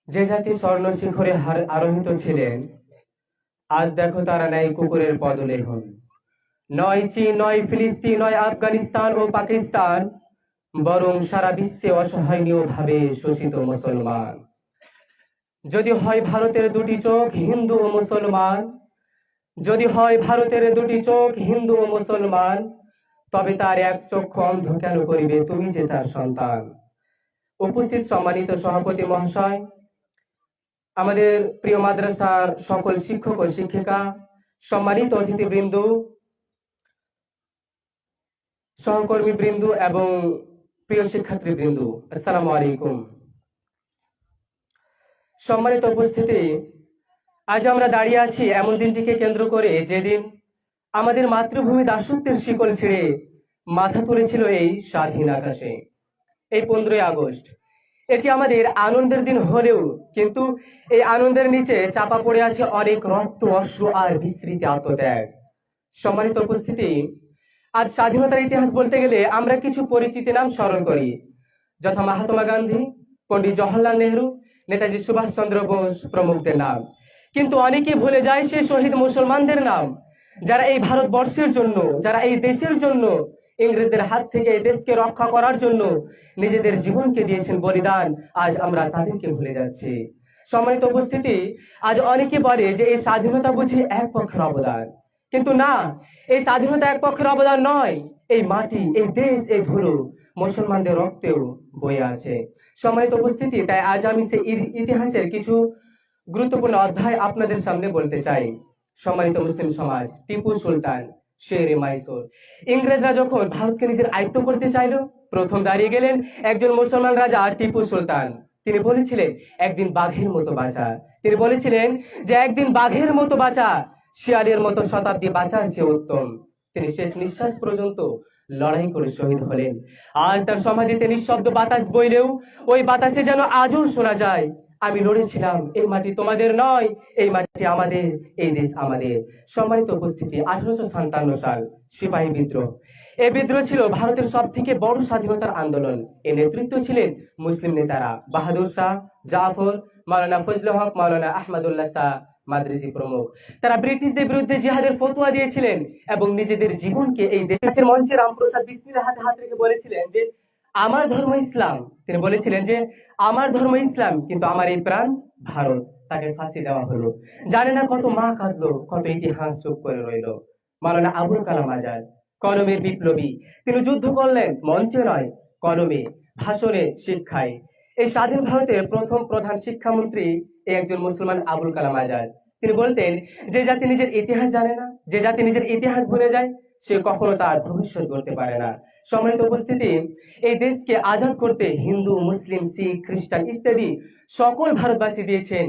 যে জাতি স্বর্ণ শিখরে আরোহিত ছিলেন, আজ দেখো তারা নাই কুকুরের পদলেহন। নয় চীন, নয় ফিলিস্তিন, নয় আফগানিস্তান ও পাকিস্তান, বরং সারা বিশ্বে অসহায়নীয় ভাবে শোষিত মুসলমান। যদি হয় ভারতের দুটি চোখ হিন্দু ও মুসলমান, যদি হয় ভারতের দুটি চোখ হিন্দু ও মুসলমান, তবে তার এক চক্ষু অন্ধ কেন করিবে তুমি যে তার সন্তান। উপস্থিত সম্মানিত সভাপতি মহাশয়, আমাদের প্রিয় মাদ্রাসার সকল শিক্ষক ও শিক্ষিকা, সম্মানিত অতিথিবৃন্দ, সহকর্মী বৃন্দ এবং প্রিয় শিক্ষার্থীবৃন্দ, আসসালামু আলাইকুম। সম্মানিত উপস্থিতি, আজ আমরা দাঁড়িয়ে আছি এমন দিনটিকে কেন্দ্র করে যেদিন আমাদের মাতৃভূমি দাসত্বের শিকল ছেড়ে মাথা তুলেছিল এই স্বাধীন আকাশে। এই 15ই আগস্ট এটি আমাদের আনন্দের দিন হলেও কিন্তু এই আনন্দের নিচে চাপা পড়ে আছে অনেক রক্ত, অশ্রু আর বিস্মৃতি, আত্মত্যাগ। সম্মানিত উপস্থিতি, আজ স্বাধীনতার ইতিহাস বলতে গেলে আমরা কিছু পরিচিত নাম স্মরণ করি, যথা মহাত্মা গান্ধী, পণ্ডিত জওহরলাল নেহরু, নেতাজি সুভাষ চন্দ্র বোস প্রমুখদের নাম। কিন্তু অনেকে ভুলে যায় সেই শহীদ মুসলমানদের নাম, যারা এই ভারতবর্ষের জন্য, যারা এই দেশের জন্য, ইংরেজদের হাত থেকে এই দেশকে রক্ষা করার জন্য নিজেদের জীবনকে দিয়েছেন বলিদান। আজ আমরা তাদেরকে ভুলে যাচ্ছি। সম্মানিত উপস্থিতি, আজ অনেকে বলে যে এই স্বাধীনতা বুঝি এক পক্ষের অবদান, কিন্তু না, এই স্বাধীনতা এক পক্ষের অবদান নয়। এই মাটি, এই দেশ, এই ধুলো মুসলমানদের রক্তেও বয়ে আছে। সম্মানিত উপস্থিতি, তাই আজ আমি সেই ইতিহাসের কিছু গুরুত্বপূর্ণ অধ্যায় আপনাদের সামনে বলতে চাই। সম্মানিত মুসলিম সমাজ, টিপু সুলতান, শেরে মাইসুর। ইংরেজরা যখন ভারতকে নিজের আয়ত্ত করতে চাইল, প্রথম দাঁড়িয়ে গেলেন একজন মুসলমান রাজা টিপু সুলতান। তিনি বলেছিলেন একদিন বাঘের মতো বাঁচা। তিনি বলেছিলেন যে একদিন বাঘের মতো বাঁচা শিয়ালের মতো শতাব্দী বাঁচার চেয়ে উত্তম। তিনি শেষ নিঃশ্বাস পর্যন্ত লড়াই করে শহীদ হলেন। আজ তার সমাধিতে নিঃশব্দ বাতাস বইলেও ওই বাতাসে যেন আজও শোনা যায়, আমি লড়েছিলাম, এই মাটি তোমাদের নয়, এই মাটি আমাদের, এই দেশ আমাদের। সম্মানিত উপস্থিতি, 1857 সাল সিপাহী বিদ্রোহ। এই বিদ্রোহ ছিল ভারতের সব থেকে বড় স্বাধীনতার আন্দোলন। এর নেতৃত্ব ছিলেন মুসলিম নেতারা বাহাদুর শাহ, জাফর, মাওলানা ফজলুল হক, মাওলানা আহমদুল্লাহ শাহ মাদ্রিসি প্রমুখ। তারা ব্রিটিশদের বিরুদ্ধে জিহাদের ফতোয়া দিয়েছিলেন এবং নিজেদের জীবনকে এই দেশের মঞ্চে রামপ্রসাদ বিসমিল্লাহ হাতে হাত রেখে বলেছিলেন যে আমার ধর্ম ইসলাম। তিনি বলেছিলেন যে আমার ধর্ম ইসলাম, কিন্তু আমার এই প্রাণ ভারত। তাকে ফাঁসি দেওয়া হলো। জানে না কত মা কাঁদলো, কত ইতিহাস চুপ করে রইল। মাওলানা আবুল কালাম আজাদ, কলমের বিপ্লবী। তিনি যুদ্ধ করলেন মঞ্চে নয়, কলমে, ভাষণে, শিক্ষায়। এই স্বাধীন ভারতের প্রথম প্রধান শিক্ষামন্ত্রী একজন মুসলমান আবুল কালাম আজাদ। তিনি বলতেন যে জাতি নিজের ইতিহাস জানে না, যে জাতি নিজের ইতিহাস ভুলে যায়, সে কখনো তার ভবিষ্যৎ গড়তে পারে না। সম্মানিত উপস্থিতি, এই দেশকে আজাদ করতে হিন্দু, মুসলিম, শিখ, খ্রিস্টান ইত্যাদি সকল ভারতবাসী দিয়েছেন